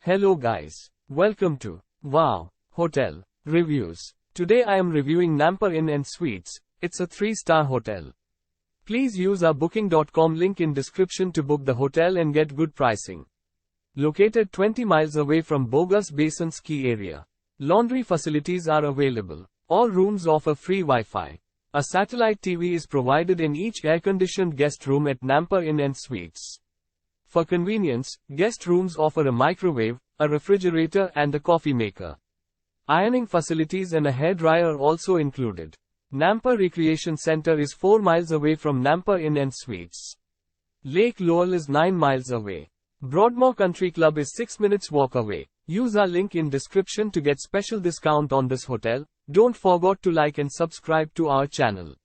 Hello guys. Welcome to Wow Hotel Reviews. Today I am reviewing Nampa Inn Suites. It's a 3-star hotel. Please use our booking.com link in description to book the hotel and get good pricing. Located 20 miles away from Bogus Basin Ski Area. Laundry facilities are available. All rooms offer free Wi-Fi. A satellite TV is provided in each air-conditioned guest room at Nampa Inn Suites. For convenience, guest rooms offer a microwave, a refrigerator and a coffee maker. Ironing facilities and a hairdryer are also included. Nampa Recreation Center is 4 miles away from Nampa Inn Suites. Lake Lowell is 9 miles away. Broadmore Country Club is 6 minutes walk away. Use our link in description to get special discount on this hotel. Don't forget to like and subscribe to our channel.